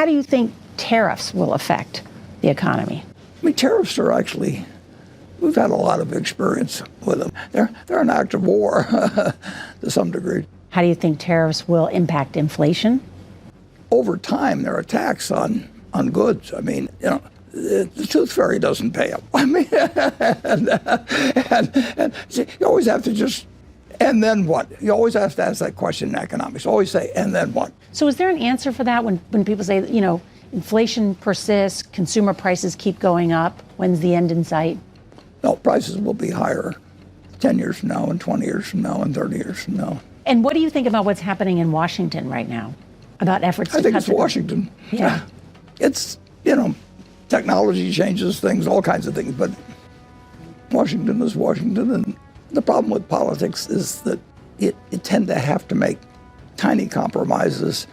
how do you think tariffs will affect the economy? I mean, tariffs are actually, we've had a lot of experience with them. They're an act of war to some degree. How do you think tariffs will impact inflation? Over time, they're a tax on goods. I mean, the tooth fairy doesn't pay up. I mean, and see, you always have to just, and then what? You always have to ask that question in economics. Always say, and then what? So is there an answer for that when people say, inflation persists, consumer prices keep going up, when's the end in sight? No, prices will be higher 10 years from now and 20 years from now and 30 years from now. And what do you think about what's happening in Washington right now? About efforts to I think it's Washington. Yeah. It's, technology changes things, all kinds of things, but Washington is Washington. And the problem with politics is that it tend to have to make tiny compromises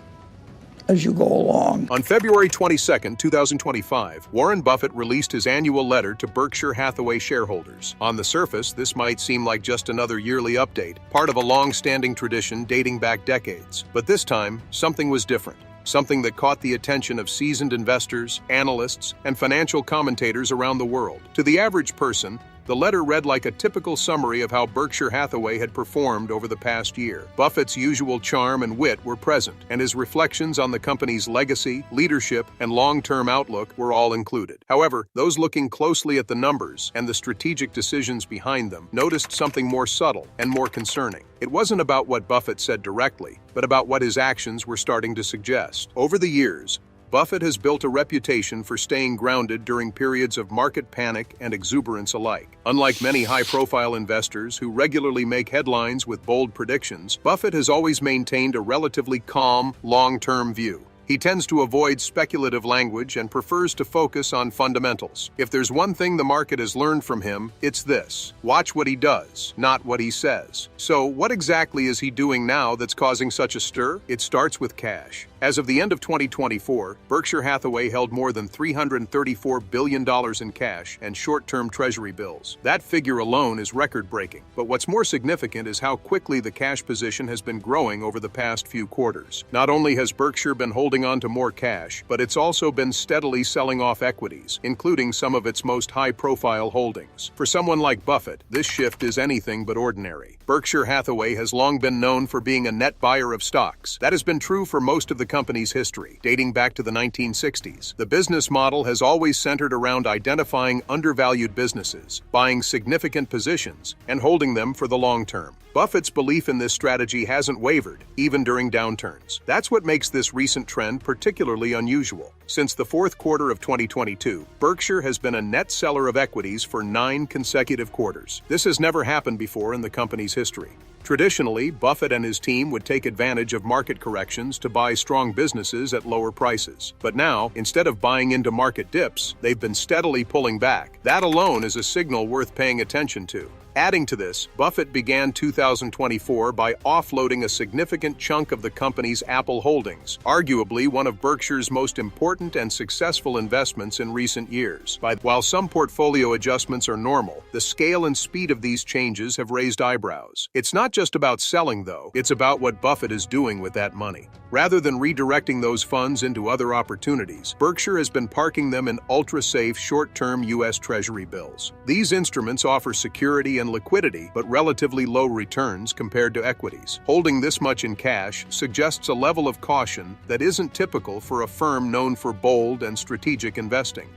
as you go along. On February 22, 2025, Warren Buffett released his annual letter to Berkshire Hathaway shareholders. On the surface, this might seem like just another yearly update, part of a long-standing tradition dating back decades. But this time, something was different. Something that caught the attention of seasoned investors, analysts, and financial commentators around the world. To the average person, the letter read like a typical summary of how Berkshire Hathaway had performed over the past year. Buffett's usual charm and wit were present, and his reflections on the company's legacy, leadership, and long-term outlook were all included. However, those looking closely at the numbers and the strategic decisions behind them noticed something more subtle and more concerning. It wasn't about what Buffett said directly, but about what his actions were starting to suggest. Over the years, Buffett has built a reputation for staying grounded during periods of market panic and exuberance alike. Unlike many high-profile investors who regularly make headlines with bold predictions, Buffett has always maintained a relatively calm, long-term view. He tends to avoid speculative language and prefers to focus on fundamentals. If there's one thing the market has learned from him, it's this: watch what he does, not what he says. So, what exactly is he doing now that's causing such a stir? It starts with cash. As of the end of 2024, Berkshire Hathaway held more than $334 billion in cash and short-term treasury bills. That figure alone is record-breaking. But what's more significant is how quickly the cash position has been growing over the past few quarters. Not only has Berkshire been holding on to more cash, but it's also been steadily selling off equities, including some of its most high-profile holdings. For someone like Buffett, this shift is anything but ordinary. Berkshire Hathaway has long been known for being a net buyer of stocks. That has been true for most of the company's history, dating back to the 1960s. The business model has always centered around identifying undervalued businesses, buying significant positions, and holding them for the long term. Buffett's belief in this strategy hasn't wavered, even during downturns. That's what makes this recent trend particularly unusual. Since the fourth quarter of 2022, Berkshire has been a net seller of equities for 9 consecutive quarters. This has never happened before in the company's history. Traditionally, Buffett and his team would take advantage of market corrections to buy strong businesses at lower prices. But now, instead of buying into market dips, they've been steadily pulling back. That alone is a signal worth paying attention to. Adding to this, Buffett began 2024 by offloading a significant chunk of the company's Apple holdings, arguably one of Berkshire's most important and successful investments in recent years. While some portfolio adjustments are normal, the scale and speed of these changes have raised eyebrows. It's not just about selling, though. It's about what Buffett is doing with that money. Rather than redirecting those funds into other opportunities, Berkshire has been parking them in ultra-safe short-term U.S. Treasury bills. These instruments offer security and liquidity, but relatively low returns compared to equities. Holding this much in cash suggests a level of caution that isn't typical for a firm known for bold and strategic investing.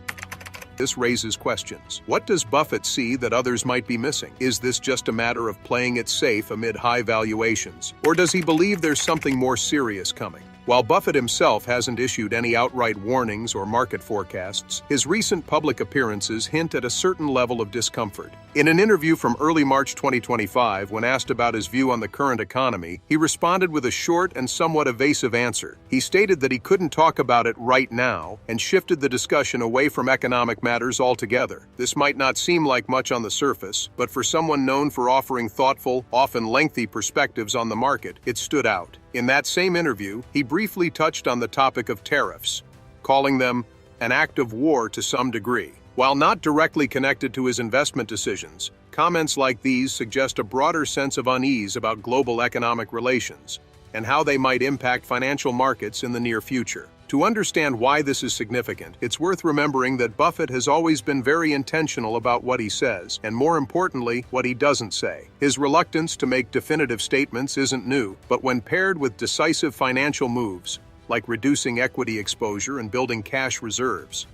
This raises questions. What does Buffett see that others might be missing? Is this just a matter of playing it safe amid high valuations? Or does he believe there's something more serious coming? While Buffett himself hasn't issued any outright warnings or market forecasts, his recent public appearances hint at a certain level of discomfort. In an interview from early March 2025, when asked about his view on the current economy, he responded with a short and somewhat evasive answer. He stated that he couldn't talk about it right now and shifted the discussion away from economic matters altogether. This might not seem like much on the surface, but for someone known for offering thoughtful, often lengthy perspectives on the market, it stood out. In that same interview, he briefly touched on the topic of tariffs, calling them an act of war to some degree. While not directly connected to his investment decisions, comments like these suggest a broader sense of unease about global economic relations and how they might impact financial markets in the near future. To understand why this is significant, it's worth remembering that Buffett has always been very intentional about what he says, and more importantly, what he doesn't say. His reluctance to make definitive statements isn't new, but when paired with decisive financial moves, like reducing equity exposure and building cash reserves,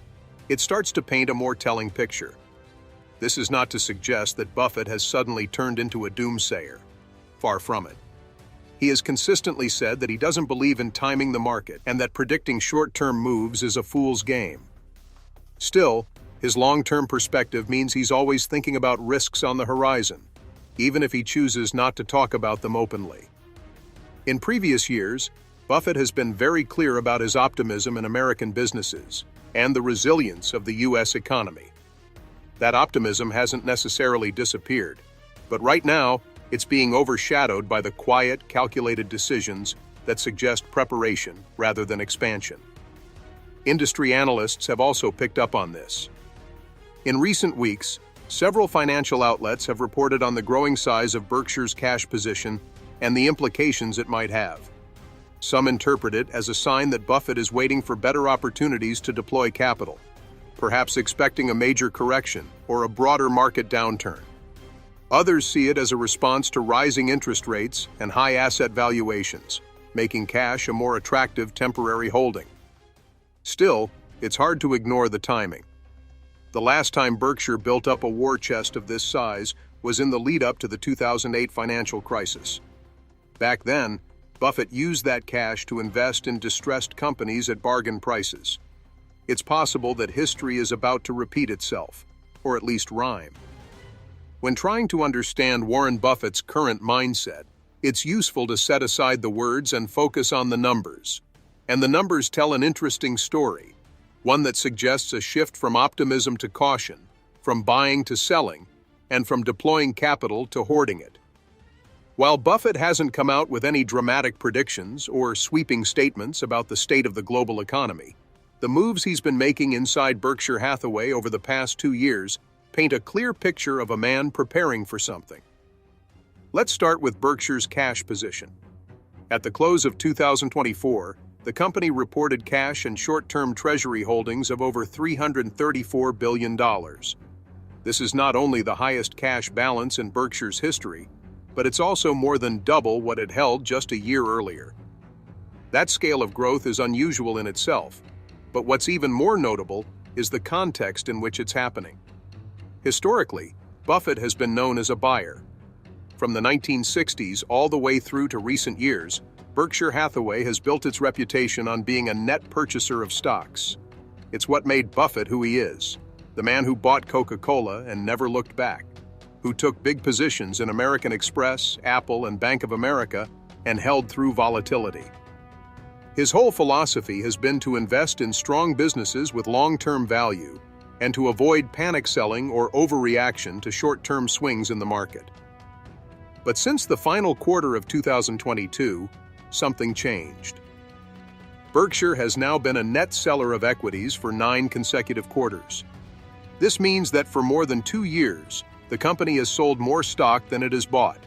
it starts to paint a more telling picture. This is not to suggest that Buffett has suddenly turned into a doomsayer. Far from it. He has consistently said that he doesn't believe in timing the market and that predicting short-term moves is a fool's game. Still, his long-term perspective means he's always thinking about risks on the horizon, even if he chooses not to talk about them openly. In previous years, Buffett has been very clear about his optimism in American businesses and the resilience of the U.S. economy. That optimism hasn't necessarily disappeared, but right now, it's being overshadowed by the quiet, calculated decisions that suggest preparation rather than expansion. Industry analysts have also picked up on this. In recent weeks, several financial outlets have reported on the growing size of Berkshire's cash position and the implications it might have. Some interpret it as a sign that Buffett is waiting for better opportunities to deploy capital, perhaps expecting a major correction or a broader market downturn. Others see it as a response to rising interest rates and high asset valuations, making cash a more attractive temporary holding. Still, it's hard to ignore the timing. The last time Berkshire built up a war chest of this size was in the lead-up to the 2008 financial crisis. Back then, Buffett used that cash to invest in distressed companies at bargain prices. It's possible that history is about to repeat itself, or at least rhyme. When trying to understand Warren Buffett's current mindset, it's useful to set aside the words and focus on the numbers. And the numbers tell an interesting story, one that suggests a shift from optimism to caution, from buying to selling, and from deploying capital to hoarding it. While Buffett hasn't come out with any dramatic predictions or sweeping statements about the state of the global economy, the moves he's been making inside Berkshire Hathaway over the past 2 years paint a clear picture of a man preparing for something. Let's start with Berkshire's cash position. At the close of 2024, the company reported cash and short-term treasury holdings of over $334 billion. This is not only the highest cash balance in Berkshire's history, but it's also more than double what it held just a year earlier. That scale of growth is unusual in itself, but what's even more notable is the context in which it's happening. Historically, Buffett has been known as a buyer. From the 1960s all the way through to recent years, Berkshire Hathaway has built its reputation on being a net purchaser of stocks. It's what made Buffett who he is, the man who bought Coca-Cola and never looked back, who took big positions in American Express, Apple, and Bank of America and held through volatility. His whole philosophy has been to invest in strong businesses with long-term value and to avoid panic selling or overreaction to short-term swings in the market. But since the final quarter of 2022, something changed. Berkshire has now been a net seller of equities for 9 consecutive quarters. This means that for more than 2 years, the company has sold more stock than it has bought.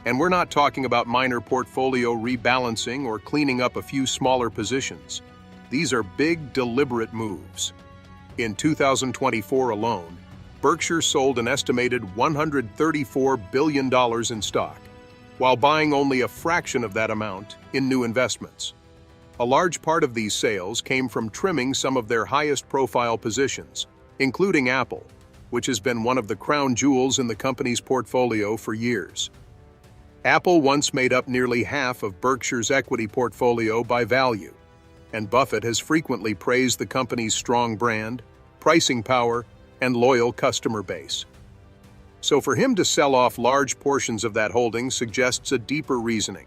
And we're not talking about minor portfolio rebalancing or cleaning up a few smaller positions. These are big, deliberate moves. In 2024 alone, Berkshire sold an estimated $134 billion in stock, while buying only a fraction of that amount in new investments. A large part of these sales came from trimming some of their highest-profile positions, including Apple, which has been one of the crown jewels in the company's portfolio for years. Apple once made up nearly half of Berkshire's equity portfolio by value, and Buffett has frequently praised the company's strong brand, pricing power, and loyal customer base. So for him to sell off large portions of that holding suggests a deeper reasoning,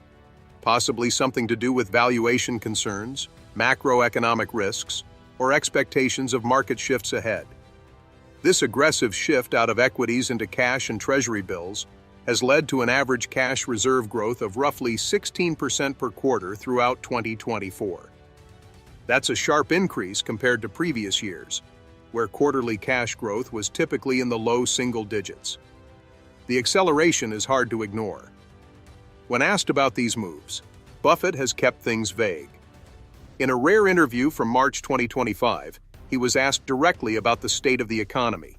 possibly something to do with valuation concerns, macroeconomic risks, or expectations of market shifts ahead. This aggressive shift out of equities into cash and treasury bills has led to an average cash reserve growth of roughly 16% per quarter throughout 2024. That's a sharp increase compared to previous years, where quarterly cash growth was typically in the low single digits. The acceleration is hard to ignore. When asked about these moves, Buffett has kept things vague. In a rare interview from March 2025, he was asked directly about the state of the economy.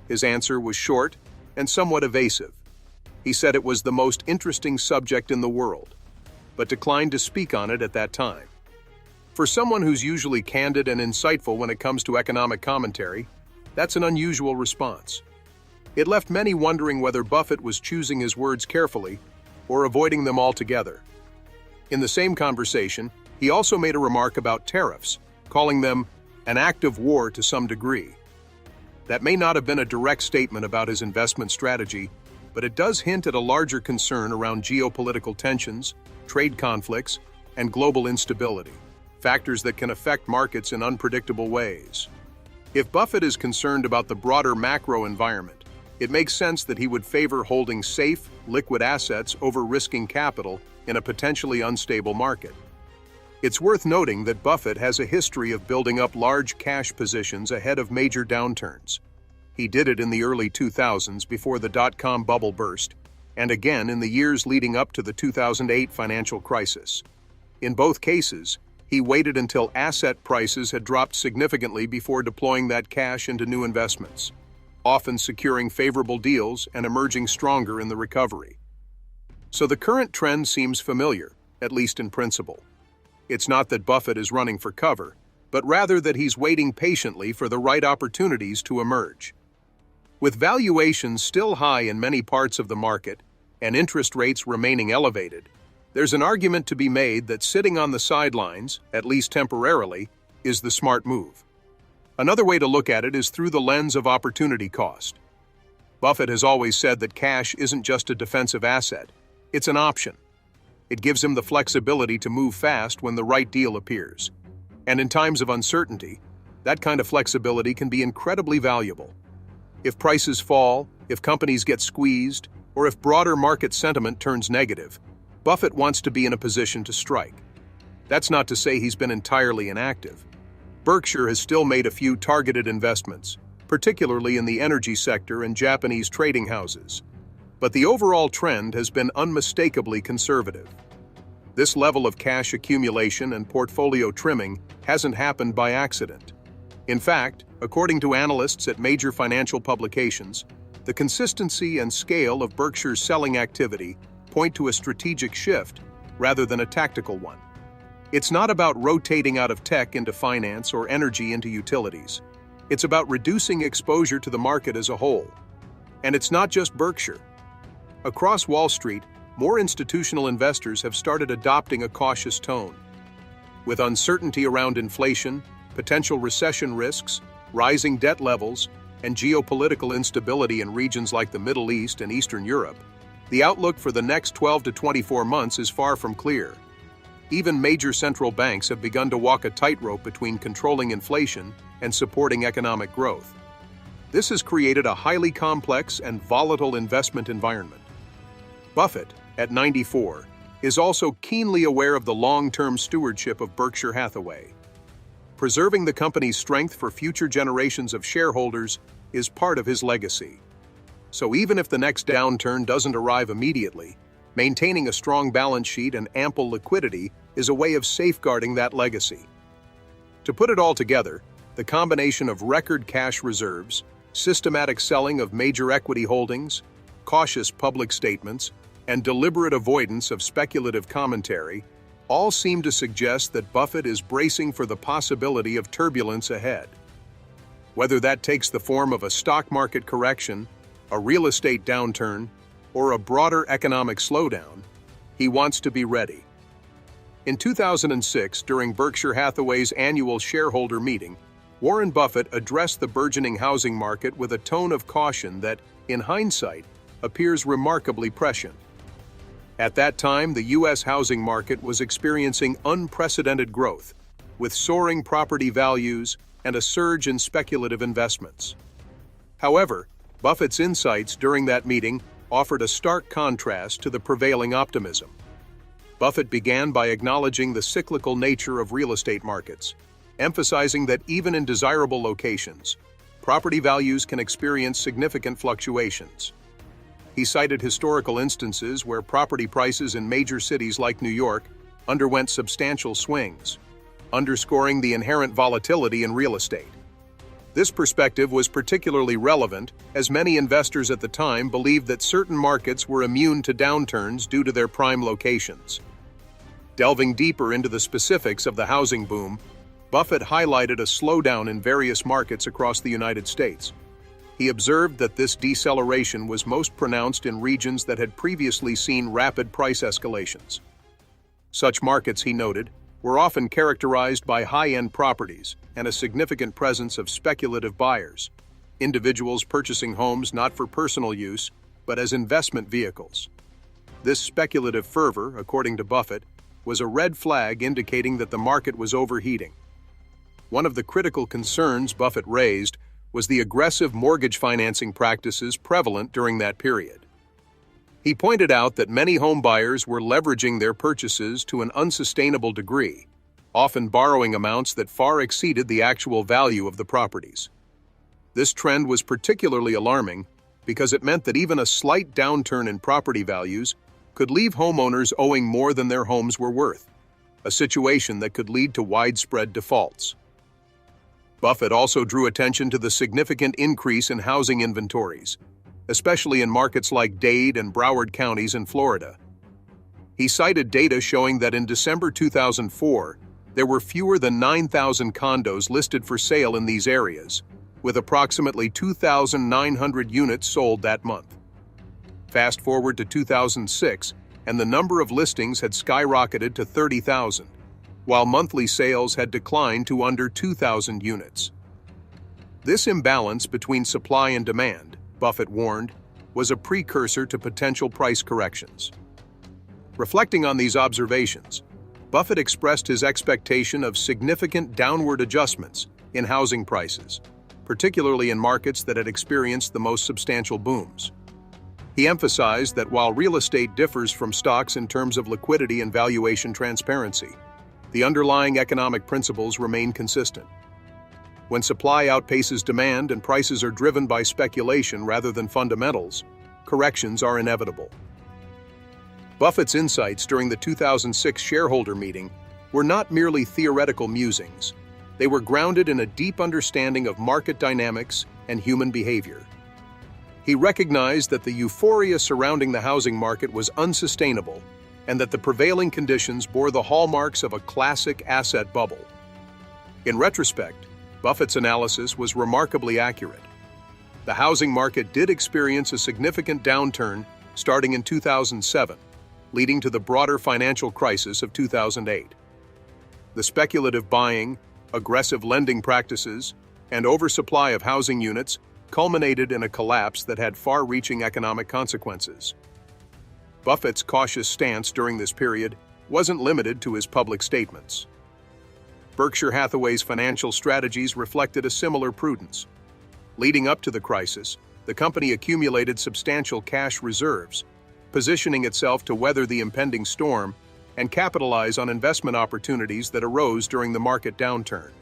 His answer was short and somewhat evasive. He said it was the most interesting subject in the world, but declined to speak on it at that time. For someone who's usually candid and insightful when it comes to economic commentary, that's an unusual response. It left many wondering whether Buffett was choosing his words carefully or avoiding them altogether. In the same conversation, he also made a remark about tariffs, calling them an act of war to some degree. That may not have been a direct statement about his investment strategy, but it does hint at a larger concern around geopolitical tensions, trade conflicts, and global instability, factors that can affect markets in unpredictable ways. If Buffett is concerned about the broader macro environment, it makes sense that he would favor holding safe, liquid assets over risking capital in a potentially unstable market. It's worth noting that Buffett has a history of building up large cash positions ahead of major downturns. He did it in the early 2000s before the dot-com bubble burst, and again in the years leading up to the 2008 financial crisis. In both cases, he waited until asset prices had dropped significantly before deploying that cash into new investments, often securing favorable deals and emerging stronger in the recovery. So the current trend seems familiar, at least in principle. It's not that Buffett is running for cover, but rather that he's waiting patiently for the right opportunities to emerge. With valuations still high in many parts of the market and interest rates remaining elevated, there's an argument to be made that sitting on the sidelines, at least temporarily, is the smart move. Another way to look at it is through the lens of opportunity cost. Buffett has always said that cash isn't just a defensive asset, it's an option. It gives him the flexibility to move fast when the right deal appears. And in times of uncertainty, that kind of flexibility can be incredibly valuable. If prices fall, if companies get squeezed, or if broader market sentiment turns negative, Buffett wants to be in a position to strike. That's not to say he's been entirely inactive. Berkshire has still made a few targeted investments, particularly in the energy sector and Japanese trading houses. But the overall trend has been unmistakably conservative. This level of cash accumulation and portfolio trimming hasn't happened by accident. In fact, according to analysts at major financial publications, the consistency and scale of Berkshire's selling activity point to a strategic shift rather than a tactical one. It's not about rotating out of tech into finance or energy into utilities. It's about reducing exposure to the market as a whole. And it's not just Berkshire. Across Wall Street, more institutional investors have started adopting a cautious tone. With uncertainty around inflation, potential recession risks, rising debt levels, and geopolitical instability in regions like the Middle East and Eastern Europe, the outlook for the next 12 to 24 months is far from clear. Even major central banks have begun to walk a tightrope between controlling inflation and supporting economic growth. This has created a highly complex and volatile investment environment. Buffett, at 94, is also keenly aware of the long-term stewardship of Berkshire Hathaway. Preserving the company's strength for future generations of shareholders is part of his legacy. So even if the next downturn doesn't arrive immediately, maintaining a strong balance sheet and ample liquidity is a way of safeguarding that legacy. To put it all together, the combination of record cash reserves, systematic selling of major equity holdings, cautious public statements, and deliberate avoidance of speculative commentary all seem to suggest that Buffett is bracing for the possibility of turbulence ahead. Whether that takes the form of a stock market correction, a real estate downturn, or a broader economic slowdown, he wants to be ready. In 2006, during Berkshire Hathaway's annual shareholder meeting, Warren Buffett addressed the burgeoning housing market with a tone of caution that, in hindsight, appears remarkably prescient. At that time, the U.S. housing market was experiencing unprecedented growth, with soaring property values and a surge in speculative investments. However, Buffett's insights during that meeting offered a stark contrast to the prevailing optimism. Buffett began by acknowledging the cyclical nature of real estate markets, emphasizing that even in desirable locations, property values can experience significant fluctuations. He cited historical instances where property prices in major cities like New York underwent substantial swings, underscoring the inherent volatility in real estate. This perspective was particularly relevant as many investors at the time believed that certain markets were immune to downturns due to their prime locations. Delving deeper into the specifics of the housing boom, Buffett highlighted a slowdown in various markets across the United States. He observed that this deceleration was most pronounced in regions that had previously seen rapid price escalations. Such markets, he noted, were often characterized by high-end properties and a significant presence of speculative buyers, individuals purchasing homes not for personal use, but as investment vehicles. This speculative fervor, according to Buffett, was a red flag indicating that the market was overheating. One of the critical concerns Buffett raised was the aggressive mortgage financing practices prevalent during that period. He pointed out that many home buyers were leveraging their purchases to an unsustainable degree, often borrowing amounts that far exceeded the actual value of the properties. This trend was particularly alarming because it meant that even a slight downturn in property values could leave homeowners owing more than their homes were worth, a situation that could lead to widespread defaults. Buffett also drew attention to the significant increase in housing inventories, especially in markets like Dade and Broward counties in Florida. He cited data showing that in December 2004, there were fewer than 9,000 condos listed for sale in these areas, with approximately 2,900 units sold that month. Fast forward to 2006, and the number of listings had skyrocketed to 30,000, while monthly sales had declined to under 2,000 units. This imbalance between supply and demand, Buffett warned, was a precursor to potential price corrections. Reflecting on these observations, Buffett expressed his expectation of significant downward adjustments in housing prices, particularly in markets that had experienced the most substantial booms. He emphasized that while real estate differs from stocks in terms of liquidity and valuation transparency, the underlying economic principles remain consistent. When supply outpaces demand and prices are driven by speculation rather than fundamentals, corrections are inevitable. Buffett's insights during the 2006 shareholder meeting were not merely theoretical musings. They were grounded in a deep understanding of market dynamics and human behavior. He recognized that the euphoria surrounding the housing market was unsustainable and that the prevailing conditions bore the hallmarks of a classic asset bubble. In retrospect, Buffett's analysis was remarkably accurate. The housing market did experience a significant downturn starting in 2007, leading to the broader financial crisis of 2008. The speculative buying, aggressive lending practices, and oversupply of housing units culminated in a collapse that had far-reaching economic consequences. Buffett's cautious stance during this period wasn't limited to his public statements. Berkshire Hathaway's financial strategies reflected a similar prudence. Leading up to the crisis, the company accumulated substantial cash reserves, positioning itself to weather the impending storm and capitalize on investment opportunities that arose during the market downturn.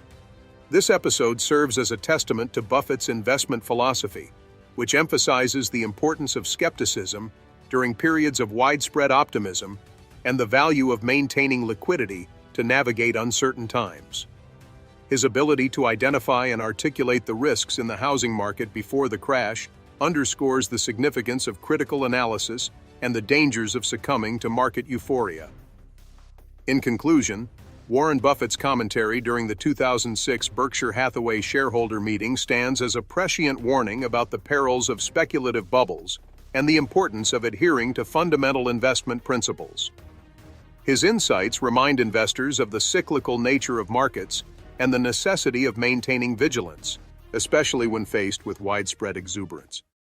This episode serves as a testament to Buffett's investment philosophy, which emphasizes the importance of skepticism during periods of widespread optimism and the value of maintaining liquidity to navigate uncertain times. His ability to identify and articulate the risks in the housing market before the crash underscores the significance of critical analysis and the dangers of succumbing to market euphoria. In conclusion, Warren Buffett's commentary during the 2006 Berkshire Hathaway shareholder meeting stands as a prescient warning about the perils of speculative bubbles and the importance of adhering to fundamental investment principles. His insights remind investors of the cyclical nature of markets and the necessity of maintaining vigilance, especially when faced with widespread exuberance.